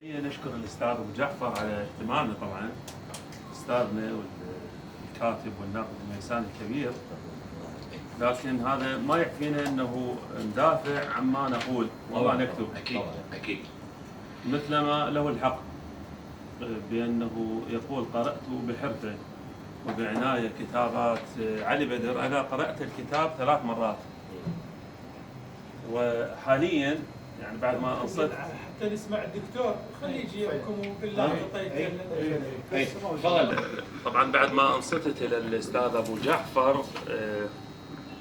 نشكر الاستاذ ابو جعفر على اهتمامنا، طبعا استاذنا والكاتب والناقد الميسان الكبير، لكن هذا ما يكفينا انه ندافع عما نقول وما نكتب. اكيد مثلما له الحق بانه يقول قرات بحرفه وبعنايه كتابات علي بدر. انا قرات الكتاب 3 مرات، وحاليا يعني بعد ما انصت حتى نسمع الدكتور خليه يجي يحكم بالله تفضل. طبعا بعد ما انصتت الى الاستاذ ابو جعفر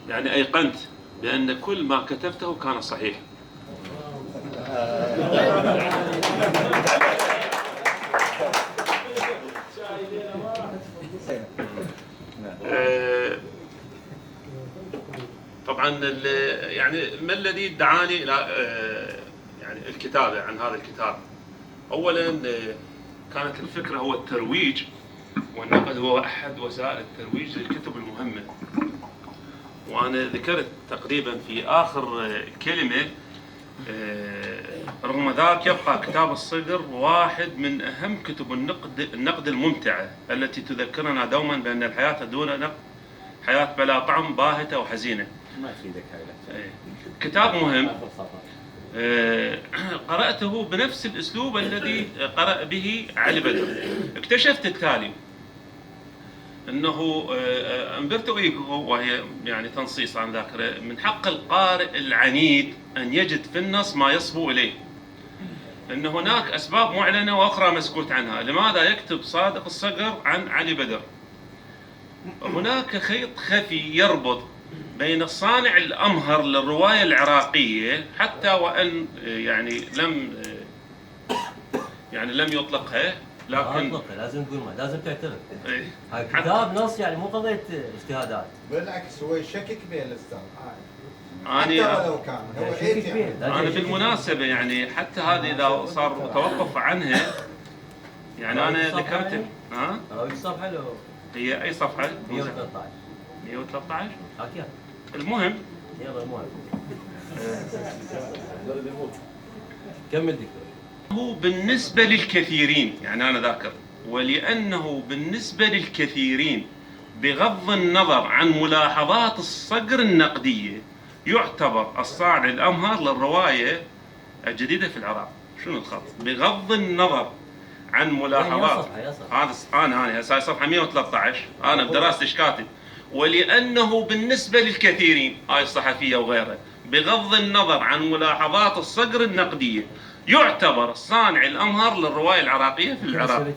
يعني ايقنت بان كل ما كتبته كان صحيح. طبعا يعني ما الذي دعاني الى يعني الكتابه عن هذا الكتاب؟ اولا كانت الفكره هو الترويج، والنقد هو احد وسائل الترويج للكتب المهمه. وانا ذكرت تقريبا في اخر كلمه رغم ذاك يبقى كتاب الصقر واحد من اهم كتب النقد الممتعه التي تذكرنا دوما بان الحياه دون نقد حياه بلا طعم، باهته وحزينه. ما يفيدك هاي كتاب مهم. قرأته بنفس الأسلوب الذي قرأ به علي بدر. اكتشفت التالي: أنه أمبرتو إيكو، وهي يعني تنصيص عن ذاكرة، من حق القارئ العنيد أن يجد في النص ما يصبو إليه. أن هناك أسباب معلنة وأخرى مسكوت عنها. لماذا يكتب صادق الصقر عن علي بدر؟ هناك خيط خفي يربط بين الصانع الأمهر للرواية العراقية، حتى وأن يعني لم يطلقها، لكن لازم نقول لازم تعترف. هاي حتى كتاب نص، يعني مو قضية اجتهادات. بالعكس هو يشكك به الاستاذ. أنا حتى ولو كان هو أنا بالمناسبة يعني حتى هذه إذا صار توقف عنها، يعني أنا ذكرت راوي الصفحة لو هي أي صفحة؟ 113. 113 حكيها. المهم يلا المهم. كمل دكتور. هو بالنسبة للكثيرين، يعني أنا ذاكر، ولأنه بالنسبة للكثيرين بغض النظر عن ملاحظات الصقر النقدية يعتبر الصانع الأمهر للرواية الجديدة في العراق. شنو الخط؟ بغض النظر عن ملاحظات. هذا أنا هسه صفحة 113 أنا بدراستي ايش كاتب؟ ولأنه بالنسبة للكثيرين، هاي الصحفية وغيرها، بغض النظر عن ملاحظات الصقر النقدية يعتبر الصانع الأمهر للرواية العراقية في العراق.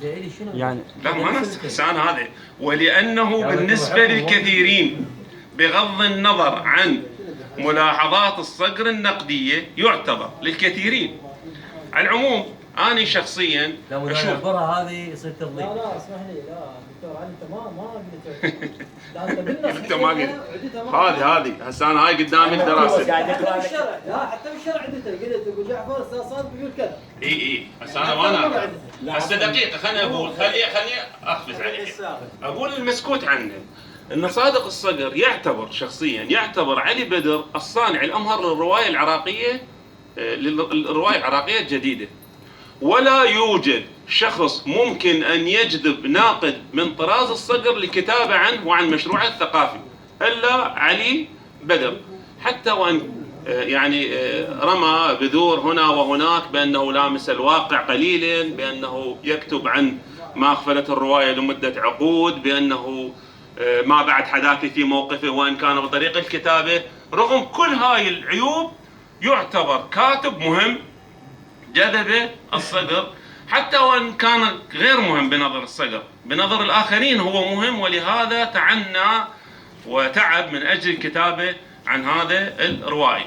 يعني لا ما نسخ أنا هذا. ولأنه بالنسبة للكثيرين بغض النظر عن ملاحظات الصقر النقدية يعتبر للكثيرين. على العموم أنا شخصيا لو نعبرها هذه يصير تضليل. لا اسمح لي، لا دكتور علي انت ما قلت. لا انت بالنص انت ما قلت. هذه هسه انا هاي قدامي الدراسه. حتى بالشرع، لا حتى بالشرع قلت ابو جعفر استاذ صادق بيقول كذا. اي هسه انا وانا هسه دقيقه خليني اقول، خليني اقفز عليك. اقول المسكوت عنه ان صادق الصقر يعتبر علي بدر الصانع الامهر للروايه العراقيه، للروايه العراقيه الجديده. ولا يوجد شخص ممكن أن يجذب ناقد من طراز الصقر للكتابة عنه وعن مشروعه الثقافي إلا علي بدر، حتى وأن يعني رمى بذور هنا وهناك بأنه لامس الواقع قليلا، بأنه يكتب عن ما أغفلت الرواية لمدة عقود، بأنه ما بعد حداثي في موقفه وإن كان بطريق الكتابة. رغم كل هاي العيوب يعتبر كاتب مهم جذب الصقر، حتى وان كان غير مهم بنظر الصقر، بنظر الاخرين هو مهم، ولهذا تعنى وتعب من اجل الكتابه عن هذا الروائي.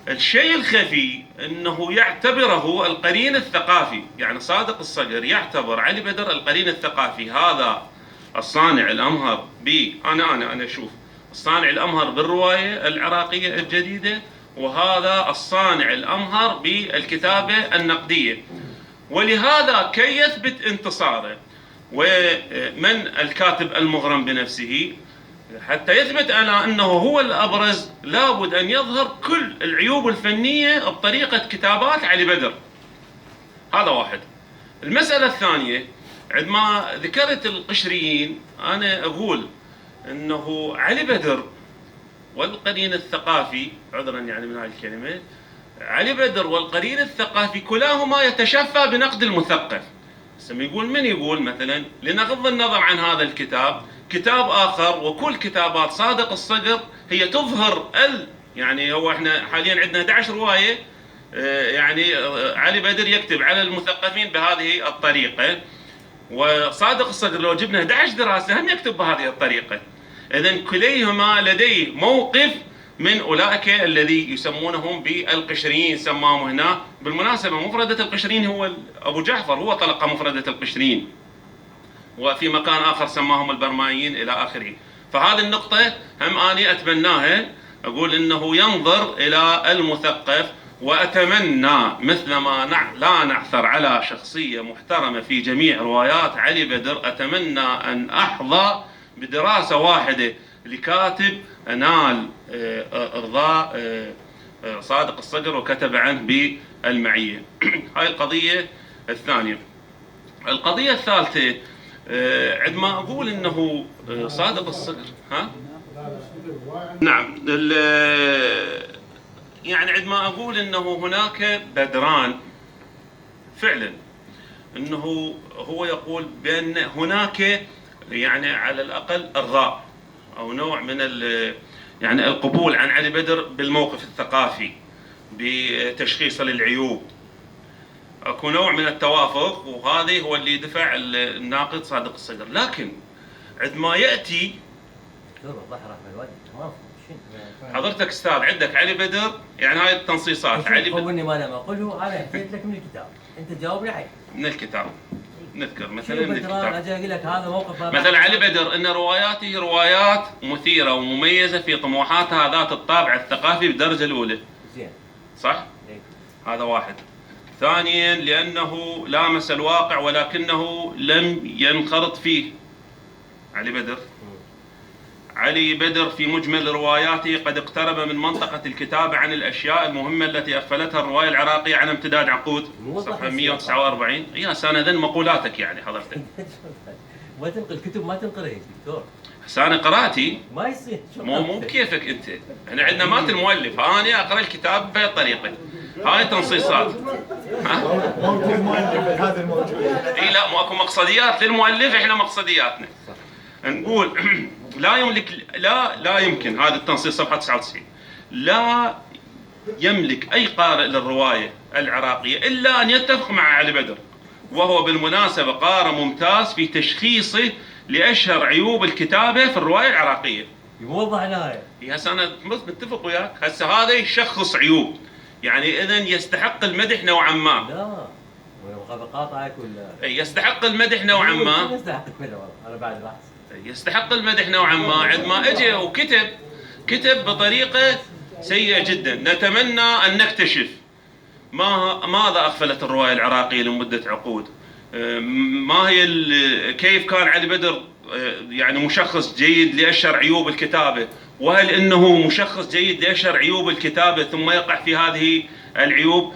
الشيء الخفي انه يعتبره القرين الثقافي، يعني صادق الصقر يعتبر علي بدر القرين الثقافي. هذا الصانع الامهر انا اشوف الصانع الامهر بالروايه العراقيه الجديده، وهذا الصانع الأمهر بالكتابة النقدية. ولهذا كي يثبت انتصاره ومن الكاتب المغرم بنفسه، حتى يثبت على أنه هو الأبرز، لابد أن يظهر كل العيوب الفنية بطريقة كتابات علي بدر. هذا واحد. واحد. المسألة الثانية، عندما ذكرت القشريين أنا أقول أنه علي بدر والقرين الثقافي، عذرا يعني من هذه الكلمة، علي بدر والقرين الثقافي كلاهما يتشفى بنقد المثقف. يقول من يقول مثلا لنغض النظر عن هذا الكتاب، كتاب آخر وكل كتابات صادق الصقر هي تظهر يعني هو احنا حاليا عندنا 11 رواية، يعني علي بدر يكتب على المثقفين بهذه الطريقة، وصادق الصقر لو جبنا 11 دراسة هم يكتب بهذه الطريقة. إذن كليهما لديه موقف من أولئك الذي يسمونهم بالقشريين، سماهم هنا. بالمناسبة مفردة القشريين هو أبو جعفر هو طلق مفردة القشريين، وفي مكان آخر سماهم البرمائيين إلى آخره. فهذه النقطة هم أنا أتمناها، أقول إنه ينظر إلى المثقف، وأتمنى مثلما لا نعثر على شخصية محترمة في جميع روايات علي بدر، أتمنى أن أحظى بدراسة واحدة لكاتب أنال إرضاء صادق الصقر وكتب عنه بالمعية. هاي القضية الثانية. القضية الثالثة، عندما أقول أنه صادق الصقر نعم، يعني عندما أقول أنه هناك بدران فعلا، أنه هو يقول بأن هناك يعني على الأقل إرضاء أو نوع من يعني القبول عن علي بدر بالموقف الثقافي بتشخيص للعيوب، اكو نوع من التوافق، وهذا هو اللي دفع الناقد صادق الصقر. لكن عندما ياتي حضرتك استاذ عندك علي بدر، يعني هاي التنصيصات علي بدر قولني ما لم اقوله، انا احتجت لك من الكتاب، انت جاوبني عليه من الكتاب. نذكر مثلا من الكتاب، اجي اقول لك هذا موقف مثلا علي بدر ان رواياته روايات مثيره ومميزه في طموحاتها ذات الطابع الثقافي بالدرجه الاولى. زين صح؟ هذا واحد. ثانيا لأنه لامس الواقع ولكنه لم ينخرط فيه. علي بدر في مجمل رواياته قد اقترب من منطقة الكتابة عن الأشياء المهمة التي أغفلتها الرواية العراقية عن امتداد عقود. صفحة 149. يا سنة مقولاتك يعني حضرتك. ما تنقل كتب، ما تنقرأ دكتور. أنا قراتي ما يصير. مو بكيفك انت. احنا عندنا مات المؤلف، انا اقرا الكتاب بهي الطريقه. هاي تنصيصات. موجود المؤلف هذا الموجود. اي لا مو اكو مقصديات للمؤلف، احنا مقصدياتنا. نقول لا يمكن هذا التنصيص صفحه 99. لا يملك اي قارئ للروايه العراقيه الا ان يتفق مع علي بدر، وهو بالمناسبه قارئ ممتاز في تشخيصه لأشهر عيوب الكتابة في الرواية العراقية. يوضح لها هسه أنا متفق وياك، هسه هذا يشخص عيوب، يعني إذن يستحق المدح نوعا ما. لا ولا بقاطعك ولا يستحق المدح نوعا ما. يستحق المدح والله، أنا بعد بحث. يستحق المدح نوعا ما عندما اجى وكتب بطريقة سيئة جدا. نتمنى أن نكتشف ماذا أغفلت الرواية العراقية لمدة عقود. ما هي كيف كان علي بدر يعني مشخص جيد لأشهر عيوب الكتابة، وهل انه مشخص جيد لأشهر عيوب الكتابة ثم يقع في هذه العيوب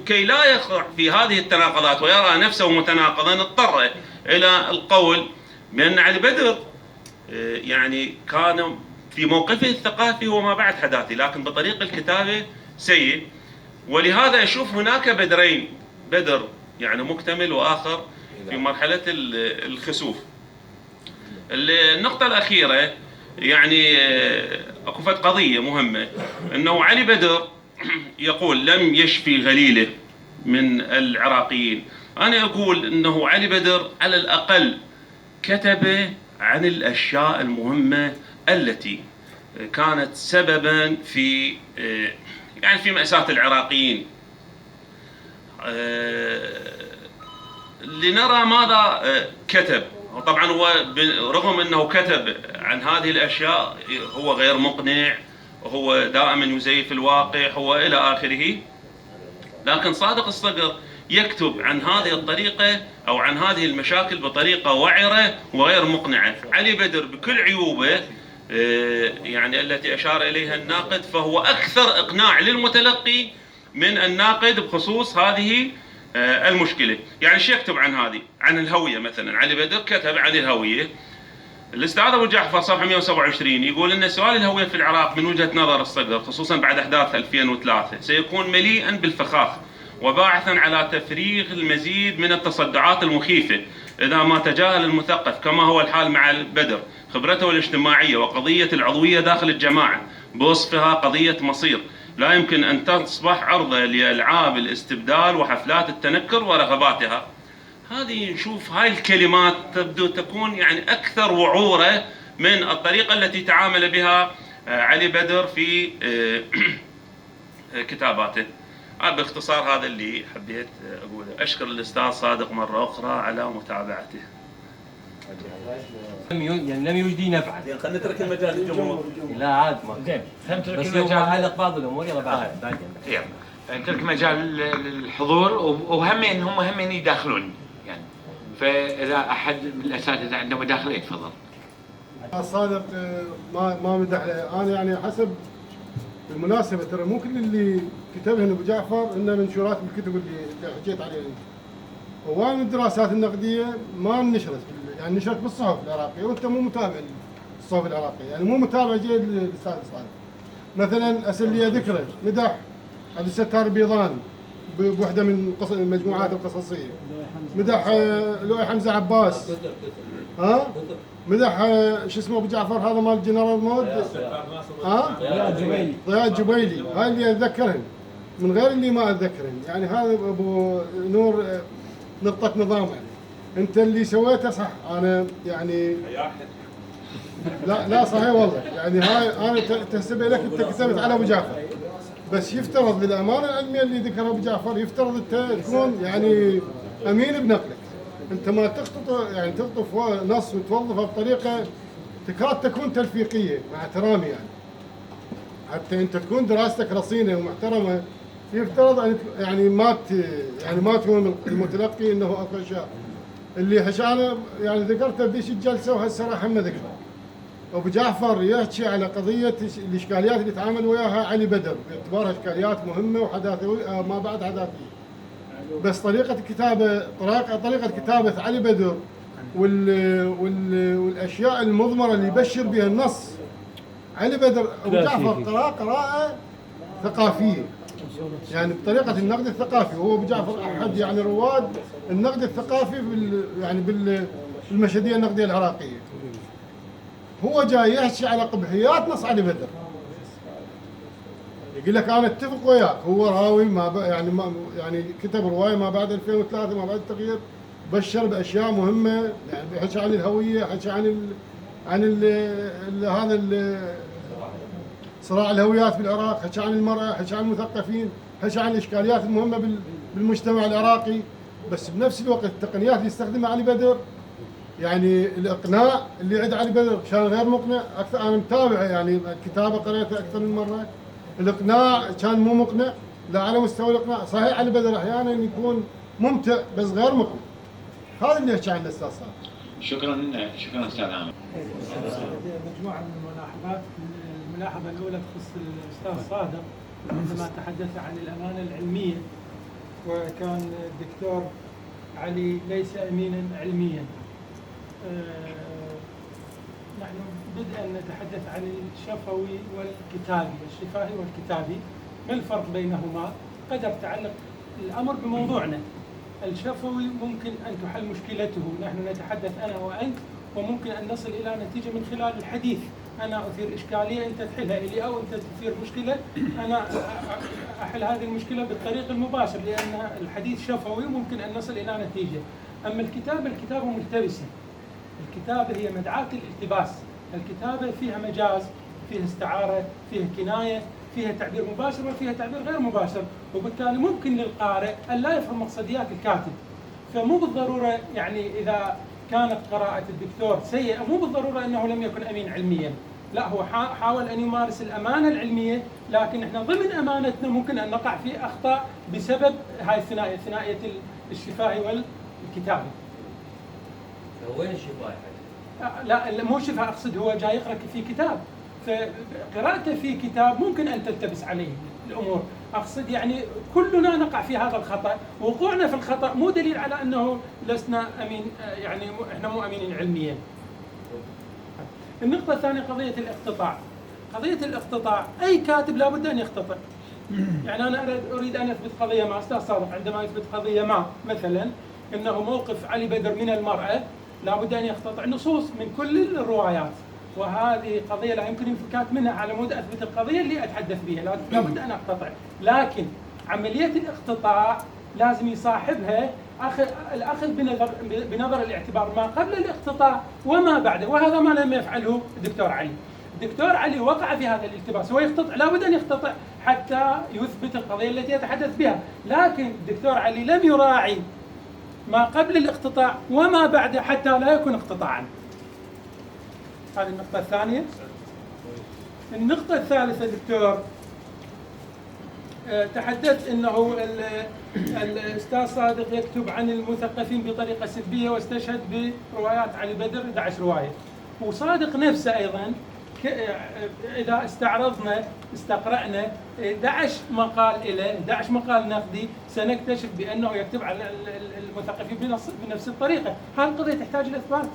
كي لا يقع في هذه التناقضات ويرى نفسه متناقضا، اضطر الى القول بأن علي بدر يعني كان في موقفه الثقافي وما بعد حداثي، لكن بطريق الكتابة سيء. ولهذا اشوف هناك بدرين، بدر يعني مكتمل واخر في مرحلة الخسوف. النقطة الأخيرة يعني اكو قضية مهمة، انه علي بدر يقول لم يشفي غليله من العراقيين. انا اقول انه علي بدر على الاقل كتب عن الاشياء المهمة التي كانت سببا في يعني في مأساة العراقيين. لنرى ماذا كتب. طبعا هو رغم انه كتب عن هذه الاشياء هو غير مقنع، هو دائما يزيف الواقع، هو الى اخره، لكن صادق الصقر يكتب عن هذه الطريقة او عن هذه المشاكل بطريقة وعرة وغير مقنعة. علي بدر بكل عيوبه يعني التي اشار اليها الناقد، فهو اكثر اقناع للمتلقي من الناقد بخصوص هذه المشكلة. يعني شو يكتب عن هذه؟ عن الهوية مثلا، علي بدر كتب عن الهوية. الأستاذ أبو جعفر صفحة 127 يقول أن سؤال الهوية في العراق من وجهة نظر الصقر خصوصا بعد أحداث 2003 سيكون مليئا بالفخاخ وباعثا على تفريغ المزيد من التصدعات المخيفة إذا ما تجاهل المثقف كما هو الحال مع بدر خبرته الاجتماعية وقضية العضوية داخل الجماعة بوصفها قضية مصير لا يمكن أن تصبح عرضة لألعاب الاستبدال وحفلات التنكر ورغباتها. هذه نشوف هاي الكلمات تبدو تكون يعني أكثر وعورة من الطريقة التي تعامل بها علي بدر في كتاباته. باختصار هذا اللي حبيت أقوله. أشكر الأستاذ صادق مرة أخرى على متابعته. لم يجدي نفعا. خلينا نترك المجال للجمهور. لا عاد ما زين نترك بس هو المجال. علق بعض الامور يلا بعد. يلا نترك مجال للحضور وهمين هم همين يداخلون يعني. فاذا احد من الاساتذه عنده مداخله يتفضل. صادق ما مدح له. انا يعني حسب بالمناسبه ترى مو كل اللي كتبه ابو جعفر انه منشورات بالكتب اللي حكيت عليها انت. هواي من الدراسات النقديه ما نشرت يعني نشرت بالصحف العراقيه وانت مو متابع الصحف العراقيه يعني مو متابع جيد للاستاذ صادق. مثلا اللي ذكره مدح عبد الستار بيضان بوحده من المجموعات القصصيه. مدح لؤي حمزه عباس. ها؟ مدح شو اسمه ابو جعفر هذا مال جنرال مود. ها؟ ضياء الجبيلي. هاي اللي اتذكرهن من غير اللي ما اتذكرهن يعني. هذا ابو نور نقطة نظام يعني. انت اللي سويته صح. انا يعني لا صحيح والله يعني. هاي انا تحسب لك انت كتبت على ابو جعفر بس يفترض للامانه العلميه اللي ذكرها ابو جعفر يفترض انت تكون يعني امين بنقلك. انت ما تخطط يعني تخطف نص وتوظفه بطريقه تكاد تكون تلفيقيه مع احترامي يعني. حتى انت تكون دراستك رصينه ومحترمه يفترض ان يعني ما تكون المتلقي انه اكو اشياء اللي حشانه يعني ذكرته بديش الجلسه وهالصراحه ما ذكرها. ابو جعفر يحكي على قضيه الاشكاليات اللي تعامل وياها علي بدر باعتبارها اشكاليات مهمه وحداثيه ما بعد حداثيه. بس طريقه كتابه علي بدر والاشياء المضمره اللي يبشر بها النص. علي بدر ابو جعفر قراءه ثقافيه يعني بطريقه النقد الثقافي. وهو ابو جعفر احد يعني رواد النقد الثقافي يعني بالمشهديه النقديه العراقيه. هو جاي يحكي على قبحيات نص علي بدر. يقول لك انا اتفق وياك. هو راوي يعني كتب روايه ما بعد 2003 ما بعد التغيير بشر باشياء مهمه يعني. حكى عن الهويه حكى عن هذا صراع الهويات في العراق. حكى عن المراه حكى عن المثقفين حكى عن الاشكاليات المهمه بالمجتمع العراقي. بس بنفس الوقت التقنيات اللي يستخدمها علي بدر يعني الاقناع اللي عند علي بدر كان غير مقنع. اكثر انا متابعه يعني الكتابه قريتها اكثر من مره. الاقناع كان مو مقنع لا على مستوى الاقناع. صحيح علي بدر احيانا يكون ممتع بس غير مقنع. هذا اللي يحكي عنه الاستاذ صادق. شكرا استاذ عامر. مجموعه من الملاحظات. الملاحظه الاولى تخص الاستاذ صادق عندما تحدث عن الامانه العلميه وكان الدكتور علي ليس امينا علميا. نحن بدءا نتحدث عن الشفوي والكتابي الشفاهي والكتابي. ما الفرق بينهما؟ قد يتعلق الامر بموضوعنا. الشفوي ممكن ان تحل مشكلته. نحن نتحدث انا وانت وممكن ان نصل الى نتيجه من خلال الحديث. انا اثير اشكاليه انت تحلها الي او انت تثير مشكله انا احل هذه المشكله بالطريق المباشر لان الحديث شفوي وممكن ان نصل الى نتيجه. اما الكتابه ملتبسه. الكتابه هي مدعاة الالتباس. الكتابه فيها مجاز فيها استعاره فيها كنايه فيها تعبير مباشر وفيها تعبير غير مباشر وبالتالي ممكن للقارئ ان لا يفهم مقصديات الكاتب. فمو بالضروره يعني اذا كانت قراءة الدكتور سيئة مو بالضرورة أنه لم يكن أمين علميا. لا هو حاول أن يمارس الأمانة العلمية لكن إحنا ضمن أمانتنا ممكن أن نقع في أخطاء بسبب هاي ثنائية الشفاهي والكتابي. وين الشفاهي؟ لا مو شفاهي أقصد هو جاي يقرأ في كتاب فقراءته في كتاب ممكن ان تلتبس عليه الامور، اقصد يعني كلنا نقع في هذا الخطا، وقوعنا في الخطا مو دليل على انه لسنا امين، يعني احنا مو امينين علميا. النقطة الثانية قضية الاقتطاع. قضية الاقتطاع أي كاتب لابد أن يقتطع. يعني أنا أريد أن أثبت قضية ما، أستاذ صادق عندما يثبت قضية ما مثلا أنه موقف علي بدر من المرأة لابد أن يقتطع نصوص من كل الروايات، وهذه قضية لا يمكن الانفكاك منها على مود أثبت القضية اللي أتحدث بها، لابد أن أقتطع. لكن عملية الاقتطاع لازم يصاحبها الأخذ بنظر الاعتبار ما قبل الاقتطاع وما بعده، وهذا ما لم يفعله الدكتور علي. الدكتور علي وقع في هذا الالتباس، هو يقتطع، لابد أن يقتطع حتى يثبت القضية التي يتحدث بها، لكن الدكتور علي لم يراعي ما قبل الاقتطاع وما بعده حتى لا يكون اقتطاعا. هذه النقطة الثانية. النقطة الثالثة دكتور، تحدثت انه الاستاذ صادق يكتب عن المثقفين بطريقه سلبيه واستشهد بروايات علي بدر 11 روايه، وصادق نفسه ايضا اذا استقرانا 11 مقال له 11 مقال نقدي سنكتشف بانه يكتب على المثقفين بنفس الطريقه. هذه القضيه تحتاج الاثبات،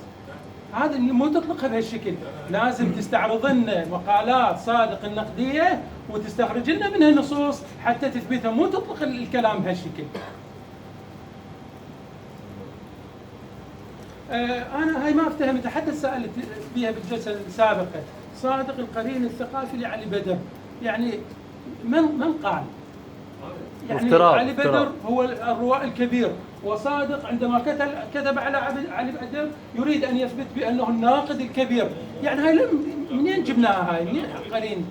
هذا مو تطلقها بهالشكل، لازم تستعرض لنا مقالات صادق النقديه وتستخرج لنا منها نصوص حتى تثبتها، مو تطلق الكلام بهالشكل. انا هاي ما افتهم، تحدث سالت بها بالجلسه السابقه، صادق القرين الثقافي لعلي بدر، يعني من قال؟ يعني علي بدر هو الروائي الكبير، وصادق عندما كتب على علي بدر يريد ان يثبت بانه الناقد الكبير، يعني هاي منين جبناها هاي؟ منين قرين؟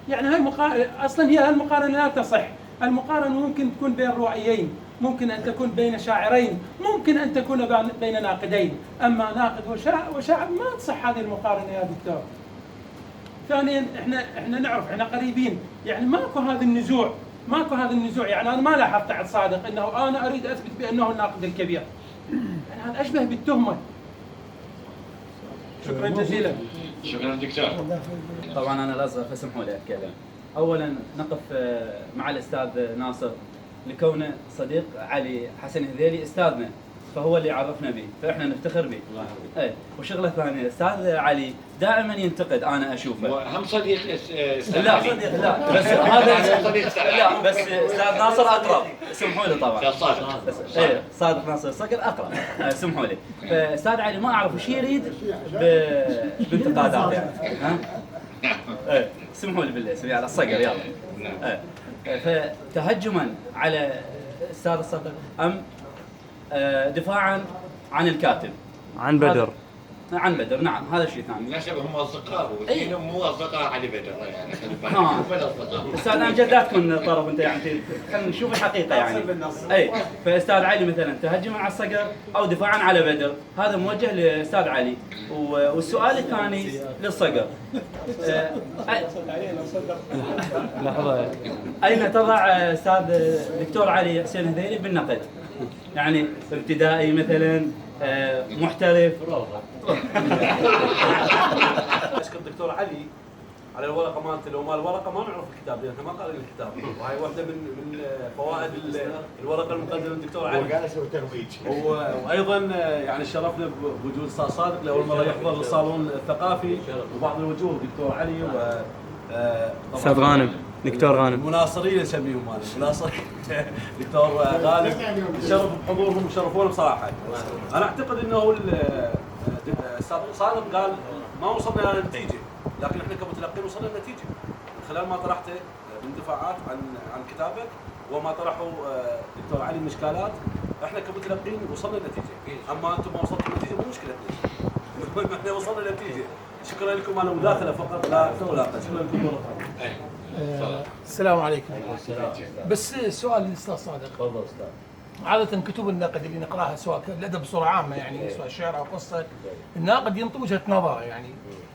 يعني هاي اصلا هي المقارنه لا تصح، المقارنه ممكن تكون بين روائيين، ممكن ان تكون بين شاعرين، ممكن ان تكون بين ناقدين، اما ناقد وشاعر ما تصح هذه المقارنه يا دكتور. ثانيا احنا نعرف، احنا قريبين، يعني ماكو هذا النزوع، يعني انا ما لاحظت عند صادق انه انا اريد اثبت بانه الناقد الكبير، يعني هذا اشبه بالتهمه. شكرا جزيلا. شكرا دكتور. طبعا انا لازم اسمحوا لي اتكلم. اولا نقف مع الاستاذ ناصر لكونه صديق علي حسن هذيلي استاذنا، فهو اللي عرفنا به، فاحنا نفتخر به. اي وشغله ثانيه، استاذ علي دائما ينتقد، انا اشوفه هم صديق استاذ لا علي. صديق لا بس هذا صديق استاذ علي. لا بس استاذ ناصر اقرب، اسمحوا لي طبعا. صادق. ايه صادق ناصر صقر اقرب، اسمحوا لي. فاستاذ علي ما اعرف وش يريد بانتقاداته، ها؟ ايه اسمحوا لي بالله، اسمي على الصقر يلا. فتهجما على استاذ الصقر ام دفاعا عن الكاتب عن بدر. عن بدر، نعم هذا شيء ثاني. بالمناسبة هم اصدقاء، واثنينهم مو اصدقاء علي بدر يعني. استاذ امجد لا تكون طرف انت، يعني خلينا نشوف الحقيقه يعني. اي فاستاذ علي مثلا تهجما على الصقر او دفاعا على بدر، هذا موجه لاستاذ علي. والسؤال الثاني للصقر، لحظه، اين تضع استاذ دكتور علي حسين هذيلي بالنقد؟ يعني ابتدائي مثلا، محترف. اشكر الدكتور علي على الورقه مالته، لو ما الورقه ما نعرف الكتاب لانه ما قال الكتاب، وهي واحده من فوائد الورقه المقدمه للدكتور علي. وقال اسوي ترويج. وايضا يعني شرفنا بوجود استاذ صادق لاول مره يحضر الصالون الثقافي، وبعض الوجوه دكتور علي و استاذ غانم، دكتور غانم، المناصرين نسميهم انا، المناصرين دكتور غالب، شرف بحضورهم وشرفونا بصراحه. انا اعتقد انه استاذ صادق قال ما وصلنا الى نتيجه، لكن احنا كمتلقين وصلنا لنتيجه من خلال ما طرحته من دفاعات عن كتابك وما طرحه دكتور علي من اشكالات. احنا كمتلقين وصلنا لنتيجه، اما انتم ما وصلتوا لنتيجه مو مشكلتنا. احنا وصلنا لنتيجه. شكرا لكم، انا مداخله فقط لا اكثر. شكرا لكم مره ثانيه. السلام عليكم. بس سؤال للاستاذ صادق. تفضل استاذ. عادة كتب النقد اللي نقراها سواء الادب بصورة عامة، يعني سواء شعر او قصة، الناقد ينطي وجهة نظره، يعني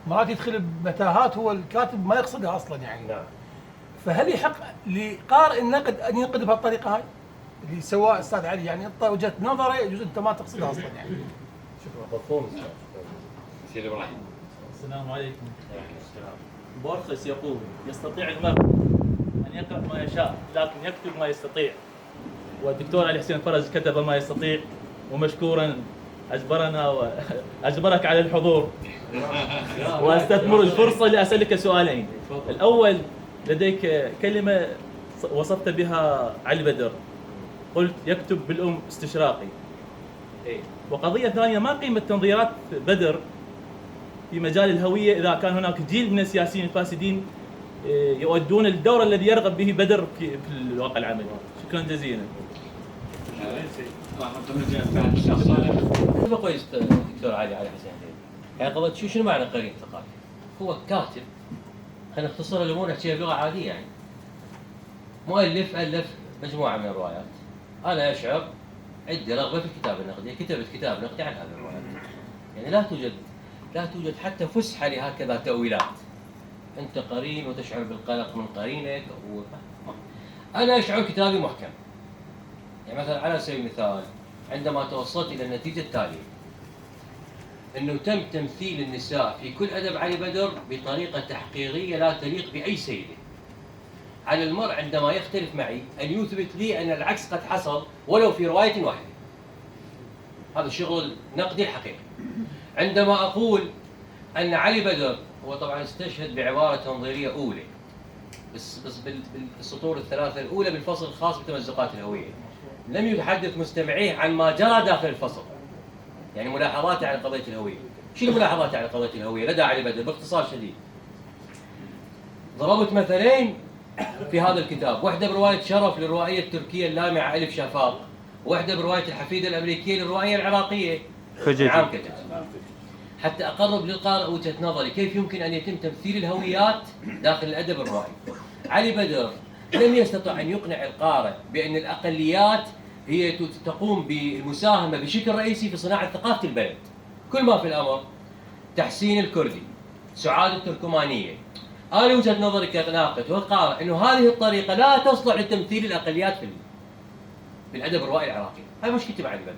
مرات يدخل بمتاهات هو الكاتب ما يقصدها اصلا يعني. نعم. فهل يحق لقارئ النقد ان ينقد بهالطريقة هاي؟ اللي سواه استاذ علي، يعني يعطي وجهة نظره يجوز انت ما تقصدها اصلا يعني. شكرا. مفهوم. سيدي ابراهيم. السلام عليكم. بورخس يقول: يستطيع المرء أن يقرأ ما يشاء لكن يكتب ما يستطيع. والدكتور علي حسين فرج كتب ما يستطيع، ومشكورا أجبرك على الحضور. وأستثمر الفرصة لأسألك سؤالين. الأول، لديك كلمة وصفت بها علي بدر، قلت يكتب بالأم استشراقي. وقضية ثانية، ما قيمة تنظيرات بدر في مجال الهوية إذا كان هناك جيل من السياسيين الفاسدين يؤدون الدور الذي يرغب به بدر في الواقع العملي؟ شكرا جزيلا. كويس دكتور علي حسين. يعني قضية شنو معنى قرين ثقافي؟ هو كاتب، خلينا نختصر الامور نحكيها بلغه عاديه يعني. مؤلف الف مجموعه من الروايات. انا اشعر عندي رغبه في الكتابه النقديه، كتبت كتاب نقدي عن هذه الروايات. يعني لا توجد حتى فسحه لهكذا تاويلات. انت قرين وتشعر بالقلق من قرينك انا اشعر كتابي محكم. يعني مثلا على سبيل المثال، عندما توصلت الى النتيجه التاليه، انه تم تمثيل النساء في كل ادب علي بدر بطريقه تحقيريه لا تليق باي سيده. على المرء عندما يختلف معي ان يثبت لي ان العكس قد حصل ولو في روايه واحده. هذا الشغل النقدي الحقيقي. عندما اقول ان علي بدر، هو طبعا استشهد بعباره تنظيريه اولى بس بالسطور الثلاثه الاولى بالفصل الخاص بتمزقات الهويه، لم يتحدث مستمعيه عن ما جرى داخل الفصل. يعني ملاحظاته على قضيه الهويه. شنو ملاحظاته على قضيه الهويه لدى علي بدر؟ باختصار شديد، ضربت مثلين في هذا الكتاب، واحده بروايه شرف للروائيه التركيه اللامعه الف شافاق، واحده بروايه الحفيده الامريكيه للروائيه العراقيه عام كتب. حتى اقرب للقارئ وجهه نظري كيف يمكن ان يتم تمثيل الهويات داخل الادب الروائي. علي بدر لم يستطع ان يقنع القارئ بان الاقليات هي تقوم بالمساهمه بشكل رئيسي في صناعه ثقافه البلد. كل ما في الامر تحسين الكردي، سعاد التركمانيه. انا وجهه نظري كناقد وقارئ انه هذه الطريقه لا تصلح لتمثيل الاقليات في الادب الروائي العراقي. هاي مشكلتي علي بدر.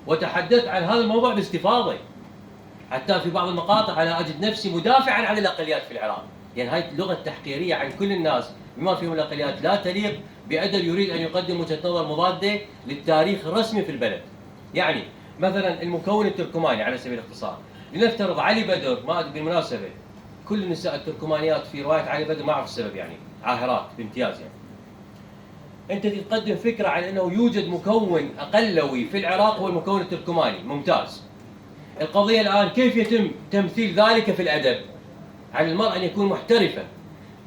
وتحدثت عن هذا الموضوع باستفاضه. حتى في بعض المقاطع انا اجد نفسي مدافعا عن الاقليات في العراق. يعني هاي اللغه التحقيريه عن كل الناس بما فيهم الاقليات لا تليق بادب يريد ان يقدم وجهه نظر مضاده للتاريخ الرسمي في البلد. يعني مثلا المكون التركماني على سبيل الاختصار، لنفترض علي بدر، ما بالمناسبه كل النساء التركمانيات في روايه علي بدر ما اعرف السبب يعني عاهرات بامتياز يعني. انت تقدم فكره عن انه يوجد مكون اقلوي في العراق هو المكون التركماني، ممتاز. القضيه الان كيف يتم تمثيل ذلك في الادب؟ على المرء ان يكون محترفا.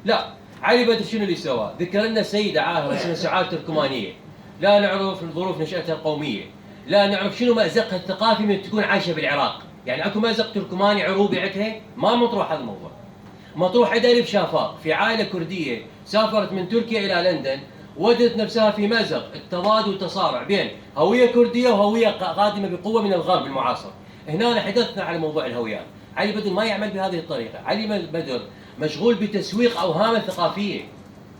لا، علي بدر شنو اللي سواه؟ ذكر لنا سيده عاهره اسمها سعاد تركمانيه، لا نعرف ظروف نشاتها القوميه، لا نعرف شنو مازقها الثقافي من تكون عايشه بالعراق، يعني اكو مازق تركماني عروبي عندها؟ ما مطروح هذا الموضوع. مطروح عند الف شافاق في عائله كرديه سافرت من تركيا الى لندن، وجدت نفسها في مازق التضاد والتصارع بين هويه كرديه وهويه قادمه بقوه من الغرب المعاصر. هنا حدثنا على موضوع الهويات. علي بدر ما يعمل بهذه الطريقه، علي بدر مشغول بتسويق اوهام ثقافيه،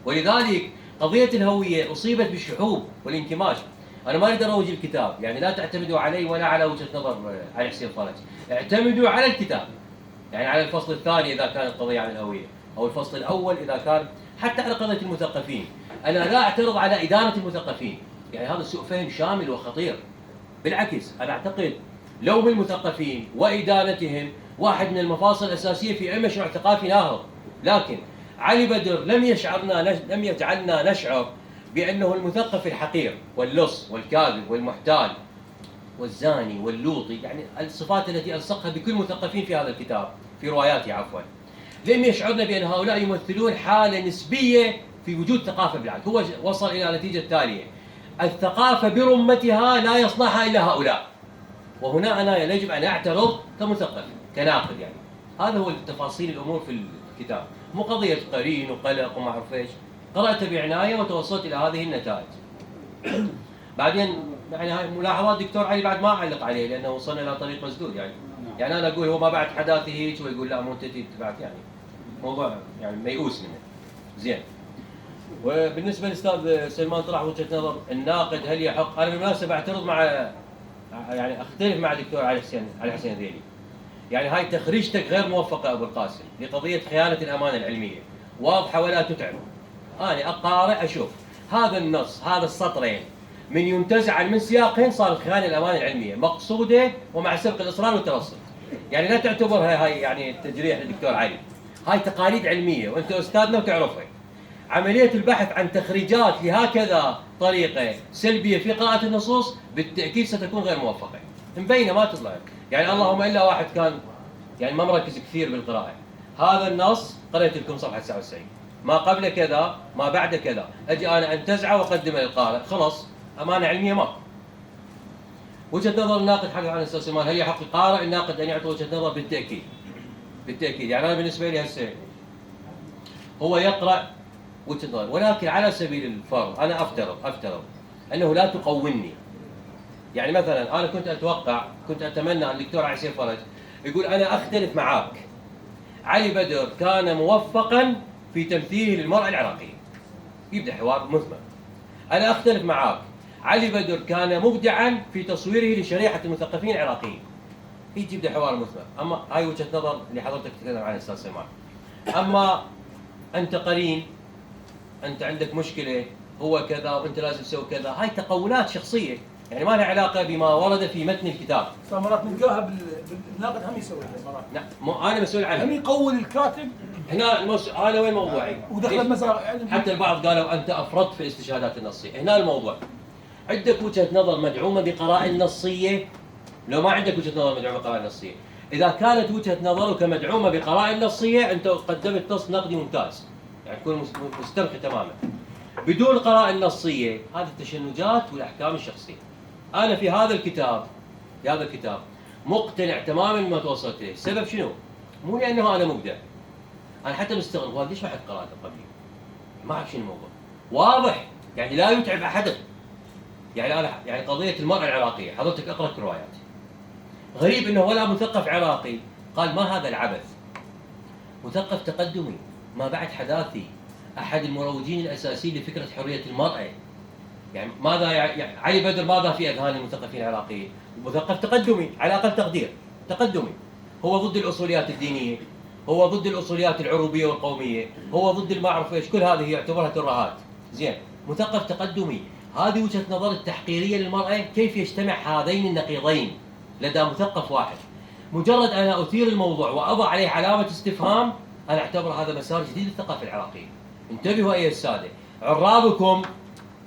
ولذلك قضيه الهويه اصيبت بالشحوب والانكماش. انا ما اريد اروج الكتاب، يعني لا تعتمدوا علي ولا على وجهه نظر علي حسين فرج، اعتمدوا على الكتاب، يعني على الفصل الثاني اذا كانت قضيه عن الهويه، او الفصل الاول اذا كان حتى على قضيه المثقفين. انا لا اعترض على ادانه المثقفين، يعني هذا سوء فهم شامل وخطير. بالعكس انا اعتقد لوم المثقفين وادانتهم واحد من المفاصل الاساسيه في اي مشروع ثقافي ناهض، لكن علي بدر لم يجعلنا نشعر بانه المثقف الحقير واللص والكاذب والمحتال والزاني واللوطي، يعني الصفات التي الصقها بكل مثقفين في هذا الكتاب، في رواياتي عفوا. لم يشعرنا بان هؤلاء يمثلون حاله نسبيه في وجود ثقافه بالعالم. هو وصل الى النتيجه التاليه: الثقافه برمتها لا يصنعها الا هؤلاء. وهنا انا يجب ان اعترض كمثقف كناقد، يعني هذا هو التفاصيل الامور في الكتاب، مو قضيه قرين وقلق وما اعرف ايش. قرات بعنايه وتوصلت الى هذه النتائج. بعدين يعني هاي ملاحظات دكتور علي بعد ما اعلق عليه لانه وصلنا الى طريق مسدود يعني انا اقول هو ما بعد حداثه هيك، ويقول لا مو انت تبعت، يعني موضوع يعني ميؤوس منه. زين. وبالنسبه للاستاذ سلمان طرح وجهه نظر الناقد هل يحق، انا بالمناسبه اعترض مع يعني اختلف مع الدكتور علي حسين ذيلي. يعني هاي تخريجتك غير موفقة أبو القاسم لقضية خيانة الأمانة العلمية، واضحة ولا تتعب. أنا أقارئ أشوف هذا النص، هذا السطرين من ينتزع من سياقهن صارت خيانة الأمانة العلمية مقصودة ومع سبق الإصرار والترصد. يعني لا تعتبرها هاي يعني تجريح للدكتور علي، هاي تقاليد علمية وأنت أستاذنا وتعرفها. عملية البحث عن تخريجات لهكذا طريقة سلبية في قراءة النصوص بالتأكيد ستكون غير موفقة، مبينة ما تطلع. يعني اللهم إلا واحد كان يعني ما مركز كثير بالقراءة، هذا النص قرأت لكم صفحة 99، ما قبل كذا ما بعد كذا، أجي أنا أنتزعه وأقدمه للقارئ، خلص أمانة علمية ماكو. وجهة نظر الناقد حق عن أستاذ سليمان، هل يحق القارئ الناقد أن يعطي وجهة نظر؟ بالتأكيد بالتأكيد. يعني أنا بالنسبة لي هسه هو يقرأ وجهة نظر، ولكن على سبيل الفرض أنا أفترض أنه لا تقوني. يعني مثلا أنا كنت أتمنى أن الدكتور عسير فرج يقول أنا أختلف معاك، علي بدر كان موفقا في تمثيله للمرأة العراقية، يبدأ حوار مثمر. أنا أختلف معاك، علي بدر كان مبدعا في تصويره لشريحة المثقفين العراقيين، يجي يبدأ حوار مثمر. أما هاي وجهة نظر اللي حضرتك تتكلم عنها أستاذ سليمان. أما أنت قرين، أنت عندك مشكلة، هو كذا وأنت لازم تسوي كذا، هاي تقولات شخصية يعني ما لها علاقة بما ورد في متن الكتاب. فمرات نلقاها بالناقد هم يسويها مرات. لا مو أنا مسؤول عنها. هم يقول الكاتب. هنا أنا وين موضوعي؟ ودخل مثلا حتى البعض قالوا أنت أفرطت في الاستشهادات النصية. هنا الموضوع عندك وجهة نظر مدعومة بقراءة نصية، لو ما عندك وجهة نظر مدعومة بقراءة نصية، إذا كانت وجهة نظرك مدعومة بقراءة نصية أنت قدمت نص نقدي ممتاز، يعني تكون مسترخي تماما. بدون القراءة النصية هذه التشنجات والأحكام الشخصية. أنا في هذا الكتاب مقتنع تماما بما توصلت إليه. السبب شنو؟ مو لأنه أنا مبدع، أنا حتى مستغرب ليش ما حد قراءته قبلي؟ ما أعرف شنو الموضوع. واضح يعني لا يتعب أحدا. يعني أنا يعني قضية المرأة العراقية حضرتك أقرأ روايات. غريب إنه ولا مثقف عراقي قال ما هذا العبث. مثقف تقدمي ما بعد حداثي، أحد المروجين الأساسيين لفكرة حرية المرأة. يعني ماذا يعني علي بدر ماذا في أذهان المثقفين العراقيين؟ مثقف تقدمي على أقل تقدير، تقدمي. هو ضد الأصوليات الدينية، هو ضد الأصوليات العروبية والقومية، هو ضد المعروف ايش، كل هذه يعتبرها ترهات. زين، مثقف تقدمي، هذه وجهة نظر التحقيرية للمرأة. كيف يجتمع هذين النقيضين لدى مثقف واحد؟ مجرد أنا أثير الموضوع وأضع عليه علامة استفهام أنا أعتبر هذا مسار جديد للثقافة العراقية. انتبهوا أيها السادة، عرابكم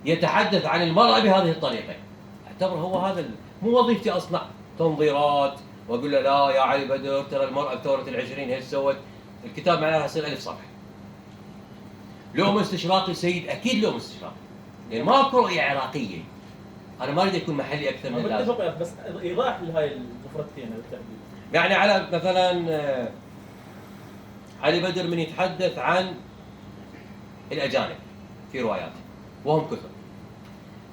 يتحدث عن المرأة بهذه الطريقة، اعتبر هو هذا مو وظيفتي أصنع تنظيرات وأقول له لا يا علي بدر ترى المرأة بثورة العشرين هيك سوت. الكتاب معناها يصير 1000 صفحة. لؤم استشراقي سيد، أكيد لؤم استشراقي، يعني ماكو رؤية عراقية. أنا ما أريد يكون محلي أكثر من اللازم. بس إيضاح لهاي المفردتين بالتحديد. يعني على مثلا علي بدر من يتحدث عن الأجانب في رواياته وهم كثر،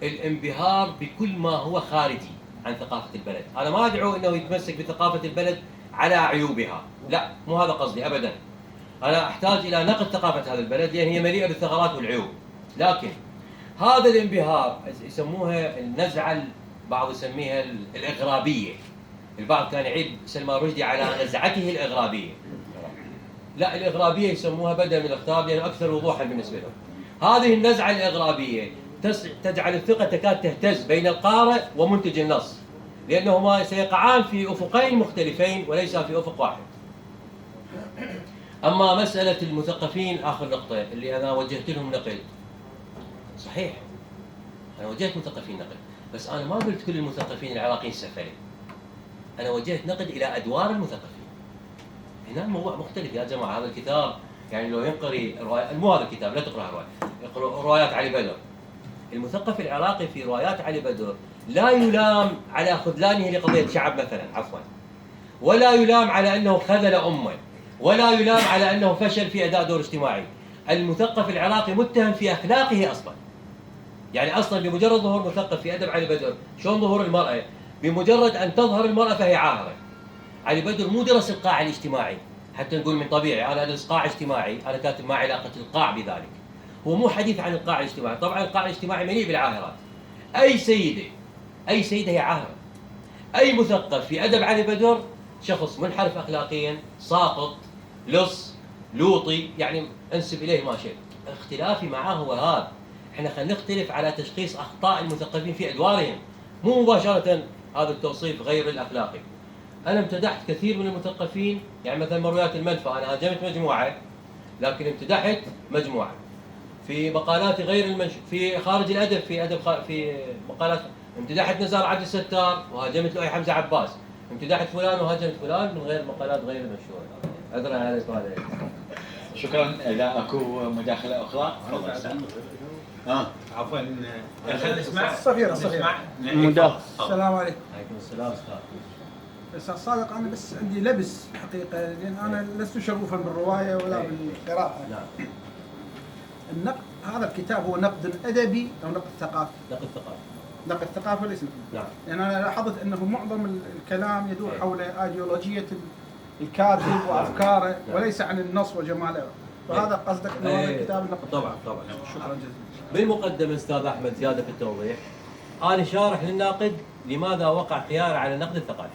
الانبهار بكل ما هو خارجي عن ثقافة البلد. أنا ما أدعو أنه يتمسك بثقافة البلد على عيوبها، لا مو هذا قصدي أبدا. أنا أحتاج إلى نقد ثقافة هذا البلد لأن هي مليئة بالثغرات والعيوب. لكن هذا الانبهار يسموها النزعة، البعض يسميها الإغرابية. البعض كان يعيب سلمان رشدي على نزعته الإغرابية. لا، الإغرابية يسموها بدل من الإغراب لأنه أكثر وضوحا بالنسبة لهم. هذه النزعة الإغرابية تجعل الثقة تكاد تهتز بين القارئ ومنتج النص، لأنهما سيقعان في أفقين مختلفين وليس في أفق واحد. أما مسألة المثقفين، آخر نقطة اللي أنا وجهت لهم نقد، صحيح أنا وجهت مثقفين نقد، بس أنا ما قلت كل المثقفين العراقيين سفلين. أنا وجهت نقد إلى أدوار المثقفين. هنا الموضوع مختلف يا جماعة. هذا الكتاب يعني لو ينقري مو هذا الكتاب، لا تقرأ رواية، اقرأ روايات علي بدر. المثقف العراقي في روايات علي بدر لا يلام على خذلانه لقضية شعب مثلا، عفوا، ولا يلام على أنه خذل أمه، ولا يلام على أنه فشل في أداء دور اجتماعي. المثقف العراقي متهم في أخلاقه أصلا. يعني أصلا بمجرد ظهور مثقف في أدب علي بدر، شلون ظهور المرأة؟ بمجرد أن تظهر المرأة فهي عاهرة. علي بدر مو درس القاع الاجتماعي حتى نقول من طبيعي أنا أدرس قاع اجتماعي، أنا كاتب ما علاقة القاع بذلك. هو مو حديث عن القاع الاجتماعي، طبعا القاع الاجتماعي مليء بالعاهرات. أي سيدة هي عاهرة. أي مثقف في أدب علي بدر شخص منحرف اخلاقيا، ساقط، لص، لوطي، يعني انسب اليه ما شئت. اختلافي معه هو هذا، احنا خلينا نختلف على تشخيص اخطاء المثقفين في ادوارهم، مو مباشره هذا التوصيف غير الاخلاقي. انا امتدحت كثير من المثقفين، يعني مثلا مرويات المنفى انا هاجمت مجموعه، لكن امتدحت مجموعه. في مقالاتي غير في خارج الادب، في مقالات امتدحت نزار عبد الستار وهاجمت لؤي حمزه عباس، امتدحت فلان وهاجمت فلان من غير مقالات غير المنشوره. عذرا على السؤال. شكرا. لا اكو مداخله اخرى؟ تفضل استاذ. عفوا خلينا نسمع. صغيرة. مداخلة. السلام عليكم. عليكم السلام استاذ. استاذ صادق، انا بس عندي لبس حقيقه، لان انا لست شغوفا بالروايه ولا بالقراءه. نعم. النقد، هذا الكتاب هو نقد ادبي او نقد ثقافي؟ نقد ثقافي. نقد ثقافي وليس نعم. لان انا لاحظت انه معظم الكلام يدور حول ايديولوجيه الكاتب وافكاره وليس عن النص وجماله، فهذا قصدك انه هذا الكتاب النقد؟ طبعا. شكرا جزيلا. بالمقدمه استاذ احمد زياده في التوضيح، انا شارح للناقد لماذا وقع خيار على النقد الثقافي.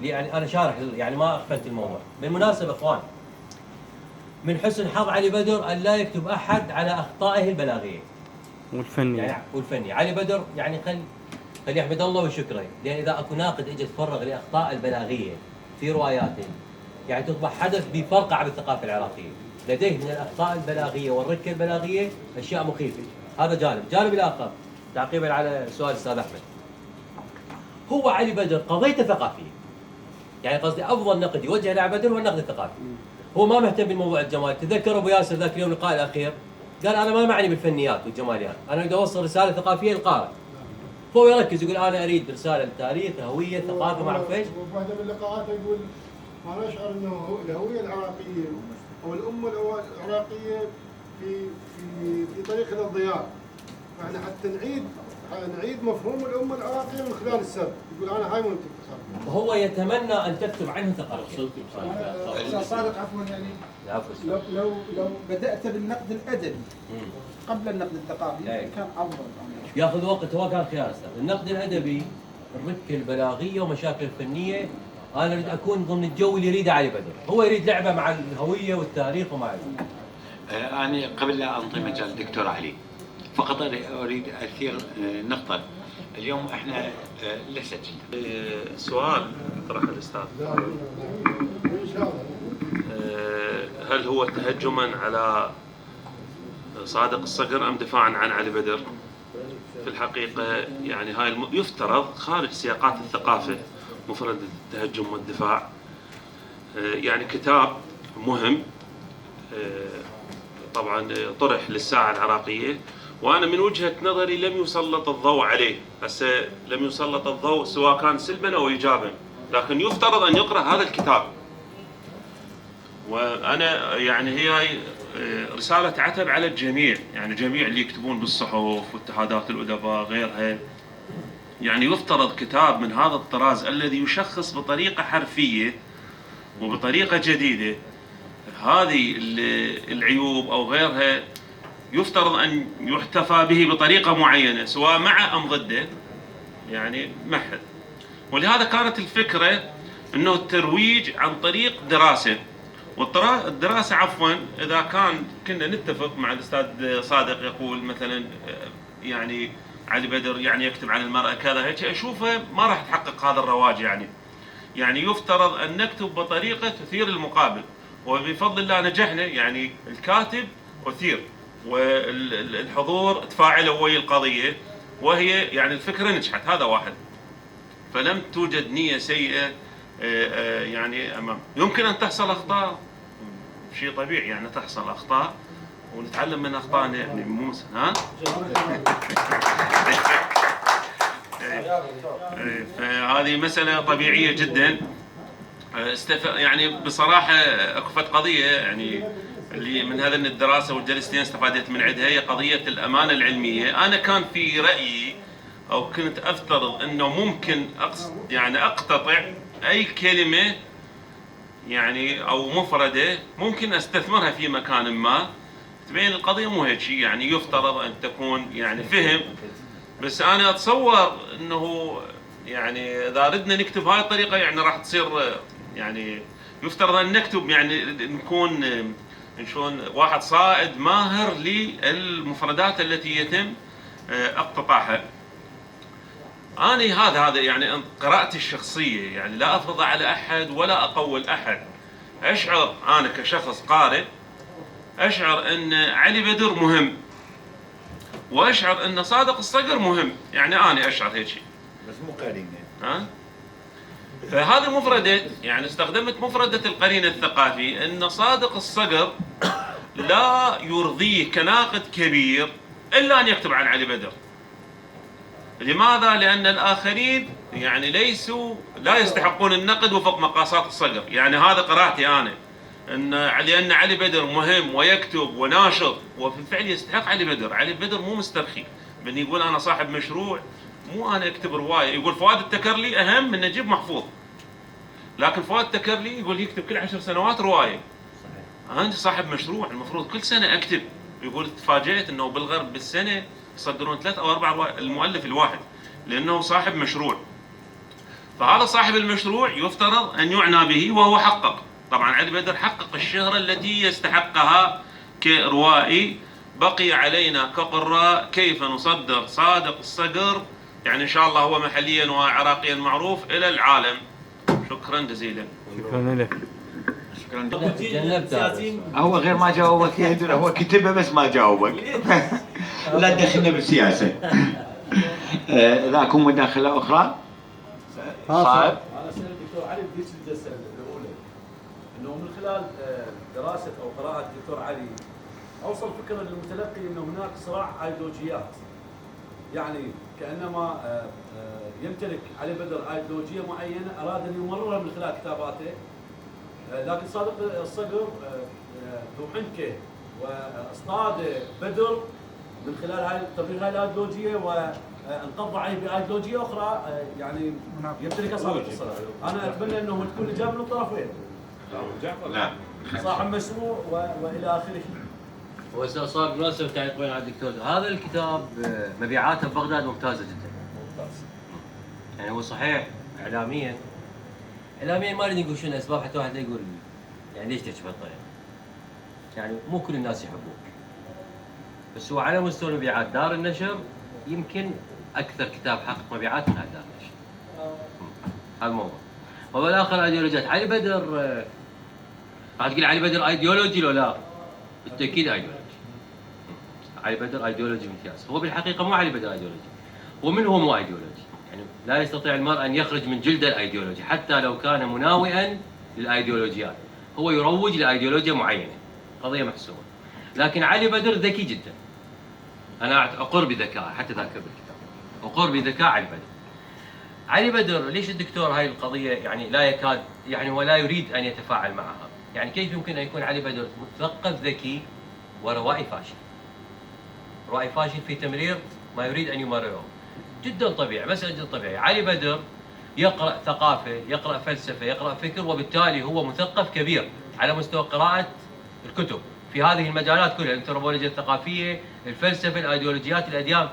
يعني انا شارح، يعني ما اغفلت الموضوع. بالمناسبه اخوان، من حسن حظ علي بدر ان لا يكتب احد على اخطائه البلاغيه والفني. علي بدر يعني خلي يحمد الله وشكره، لان اذا اكو ناقد اجى تفرغ لاخطاء البلاغيه في رواياته، يعني تصبح حدث بيفرقع بالثقافه العراقيه. لديه من الاخطاء البلاغيه والركه البلاغيه اشياء مخيفه. هذا جانب الاخر تعقيبا على سؤال الاستاذ احمد. هو علي بدر قضيته ثقافيه، يعني قصدي افضل نقد يوجه لعلي بدر هو النقد الثقافي. هو ما مهتم بالموضوع الجمالي. تذكر ابو ياسر ذاك اليوم اللقاء الاخير قال انا ما معني بالفنيات والجماليات، انا اريد اوصل رساله ثقافيه للقارئ. فهو يركز يقول انا اريد رساله للتاريخ، هويه، ثقافه، ما اعرف ايش. وبواحده من اللقاءات يقول انا اشعر انه الهويه العراقيه او الامه العراقيه في طريق الانضياع، فاحنا حتى نعيد مفهوم الامه العراقيه من خلال السرد. يقول انا هاي مهمتي. وهو يتمنى ان تكتب عنه ثقافه. استاذ صادق عفوا، يعني لو بدات بالنقد الادبي قبل النقد الثقافي كان افضل. ياخذ وقت، هو كان خيار استاذ. النقد الادبي الركه البلاغيه ومشاكل الفنيه، انا اريد اكون ضمن الجو اللي يريده علي بدر. هو يريد لعبه مع الهويه والتاريخ ومع انا قبل لا انطي مجال الدكتور علي، فقط اريد اثير نقطه. اليوم احنا ليست سؤال طرح الاستاذ، هل هو تهجما على صادق الصقر ام دفاعا عن علي بدر؟ في الحقيقه يعني هاي يفترض خارج سياقات الثقافه مفرد التهجم والدفاع. يعني كتاب مهم طبعا طرح للساحه العراقيه، وانا من وجهه نظري لم يسلط الضوء عليه. هسه لم يسلط الضوء سواء كان سلبا او ايجابا، لكن يفترض ان يقرا هذا الكتاب. وانا يعني هي رساله عتب على الجميع، يعني جميع اللي يكتبون بالصحف واتحادات الادباء غيرها. يعني يفترض كتاب من هذا الطراز الذي يشخص بطريقه حرفيه وبطريقه جديده هذه العيوب او غيرها، يفترض ان يحتفى به بطريقه معينه سواء مع ام ضده، يعني محد. ولهذا كانت الفكره انه الترويج عن طريق دراسه، والدراسه عفوا اذا كنا نتفق مع الاستاذ صادق يقول مثلا يعني علي بدر يعني يكتب عن المراه كذا هيك، اشوفه ما راح تحقق هذا الرواج. يعني يفترض ان نكتب بطريقه تثير المقابل، وبفضل الله نجحنا. يعني الكاتب اثير والحضور تفاعلوا ويا القضيه، وهي يعني الفكره نجحت. هذا واحد. فلم توجد نيه سيئه يعني امام. يمكن ان تحصل اخطاء، شيء طبيعي، يعني تحصل اخطاء ونتعلم من اخطائنا، يعني مو ها. فهذه مساله طبيعيه جدا. يعني بصراحه اكفت قضيه يعني اللي من هذا الدراسه والجلستين استفادت من عندها، هي قضيه الامانه العلميه. انا كان في رايي او كنت افترض انه ممكن يعني اقتطع اي كلمه يعني او مفرده ممكن استثمرها في مكان ما تبين القضيه مو هيك. يعني يفترض ان تكون يعني فهم، بس انا اتصور انه يعني اذا ردنا نكتب هاي الطريقه يعني راح تصير يعني يفترض ان نكتب يعني نكون شلون واحد صائد ماهر للمفردات التي يتم اقتطاعها. أنا هذا يعني قراءتي الشخصية، يعني لا أفرض على أحد ولا أقول أحد. أشعر أنا كشخص قارئ أشعر أن علي بدر مهم، وأشعر أن صادق الصقر مهم، يعني أنا أشعر هيك شيء. بس مو قرينة. ها؟ فهذه المفردة يعني استخدمت مفردة القرين الثقافي أن صادق الصقر لا يرضيه كناقد كبير إلا أن يكتب عن علي بدر. لماذا؟ لأن الآخرين يعني لا يستحقون النقد وفق مقاسات الصقر. يعني هذا قراءتي أنا، لأن علي بدر مهم ويكتب وناشط، وفي الفعل يستحق علي بدر. علي بدر مو مسترخي من يقول أنا صاحب مشروع، مو أنا أكتب رواية. يقول فؤاد التكرلي أهم من نجيب محفوظ، لكن فؤاد التكرلي يقول يكتب كل 10 سنوات رواية. أنا صاحب مشروع المفروض كل سنة أكتب. يقول تفاجأت أنه بالغرب بالسنة يصدرون 3 أو 4 روايات المؤلف الواحد، لأنه صاحب مشروع. فهذا صاحب المشروع يفترض أن يعنى به، وهو حقق. طبعا علي بدر حقق الشهرة التي يستحقها كروائي. بقي علينا كقراء كيف نصدر صادق الصقر، يعني إن شاء الله هو محليا وعراقيا معروف إلى العالم. شكرا جزيلا. شكرا لك. هو غير ما جاوبك يا هدر، هو كتبه بس ما جاوبك. لا تدخلنا بالسياسة. لكم مداخلة أخرى؟ صعب. أنا أسأل الدكتور علي بديش الجلسة الأولى إنه من خلال دراسة أو قراءة الدكتور علي أوصل فكرة للمتلقي إنه هناك صراع أيديولوجيات، يعني كأنما يمتلك علي بدر أيديولوجية معينة أراد أن يمررها من خلال كتاباته، لكن صادق الصقر ذو حنكة واصطاد بدر من خلال هاي تطبيق هاي الايديولوجيه وانقض عليه بايديولوجيه اخرى، يعني يمتلكها صادق الصقر. انا اتمنى انه تكون الاجابه من الطرفين. لا صاحب مشروع والى اخره. واستاذ صار بالمناسبه تعليقين على الدكتور، هذا الكتاب مبيعاته ببغداد ممتازه جدا. يعني هو صحيح اعلاميا ما نريد نقول شنو الاسباب حتى واحد لا يقول يعني ليش تحكي بهالطريقه. يعني مو كل الناس يحبوك، بس هو على مستوى مبيعات دار النشر يمكن اكثر كتاب حقق مبيعات من دار النشر. هذا الموضوع. وبالاخر ايديولوجيات علي بدر، راح تقول علي بدر ايديولوجي لو لا؟ بالتاكيد ايديولوجي. علي بدر ايديولوجي ممتاز. هو بالحقيقه مو علي بدر ايديولوجي، هو من هو مو ايديولوجي. يعني لا يستطيع المرء ان يخرج من جلد الايديولوجي حتى لو كان مناوئا للايديولوجيات. هو يروج لايديولوجيا معينه، قضيه محسومه. لكن علي بدر ذكي جدا. انا اقر بذكاء، حتى ذاكر بالكتاب اقر بذكاء علي بدر. علي بدر ليش الدكتور هاي القضيه يعني لا يكاد يعني ولا يريد ان يتفاعل معها؟ يعني كيف يمكن ان يكون علي بدر مثقف ذكي وروائي فاشل؟ روائي فاشل في تمرير ما يريد ان يمرره. جدا طبيعي، مساله جدا طبيعيه. علي بدر يقرا ثقافه، يقرا فلسفه، يقرا فكر، وبالتالي هو مثقف كبير على مستوى قراءه الكتب في هذه المجالات كلها، الانثروبولوجيا الثقافيه، الفلسفه، الايديولوجيات، الاديان.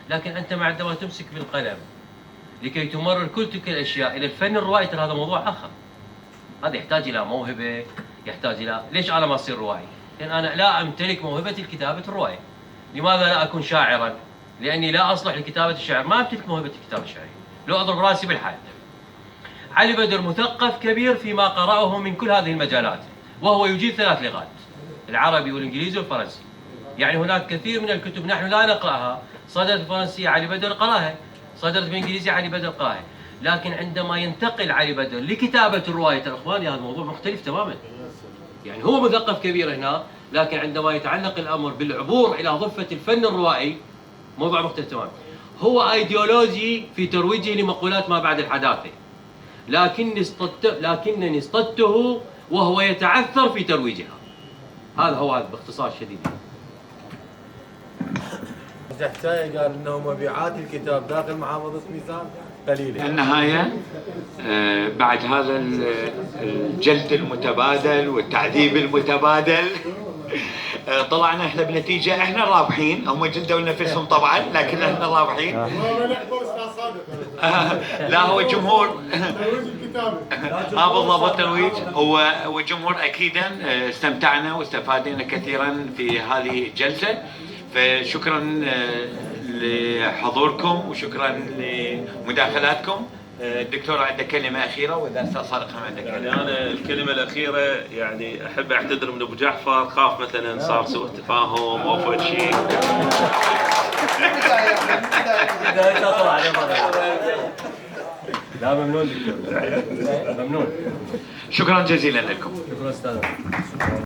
لكن انت عندما تمسك بالقلم لكي تمرر كل تلك الاشياء الى الفن الروائي، هذا موضوع اخر. هذا يحتاج الى موهبه، يحتاج الى ليش انا ما اصير روائي؟ لان انا لا امتلك موهبه الكتابه الروايه. لماذا لا اكون شاعرا؟ لاني لا اصلح لكتابه الشعر، ما امتلك موهبه الكتابه الشعريه. لو اضرب راسي بالحائط. علي بدر مثقف كبير فيما قرأه من كل هذه المجالات، وهو يجيد 3 لغات، العربي والانجليزي والفرنسي. يعني هناك كثير من الكتب نحن لا نقرأها، صدرت الفرنسية علي بدر قرأها، صدرت بالانجليزية علي بدر قرأها. لكن عندما ينتقل علي بدر لكتابة الرواية الإخواني هذا موضوع مختلف تماما. يعني هو مثقف كبير هنا، لكن عندما يتعلق الأمر بالعبور إلى ضفة الفن الروائي موضوع مختلف تماما. هو أيديولوجي في ترويجه لمقولات ما بعد الحداثة، لكنني اصطدته وهو يتعثر في ترويجها. هذا هو باختصار شديد. حسين قال انه مبيعات الكتاب داخل محافظه ميزان قليله. النهايه بعد هذا الجلد المتبادل والتعذيب المتبادل طلعنا احنا بنتيجه احنا رابحين. هم جلدوا لنفسهم طبعا، لكن احنا رابحين. لا هو الجمهور ترويج الكتابه. بالضبط الترويج. هو الجمهور اكيدا استمتعنا واستفادنا كثيرا في هذه الجلسه، فشكرا لحضوركم وشكرا لمداخلاتكم. الدكتور عنده كلمه اخيره واذا استاذ صادق هم عنده كلمه. يعني انا الكلمه الاخيره يعني احب اعتذر من ابو جعفر، خاف مثلا صار سوء تفاهم او فد شيء. لا ممنون دكتور، ممنون. شكرا جزيلا لكم. شكرا استاذ.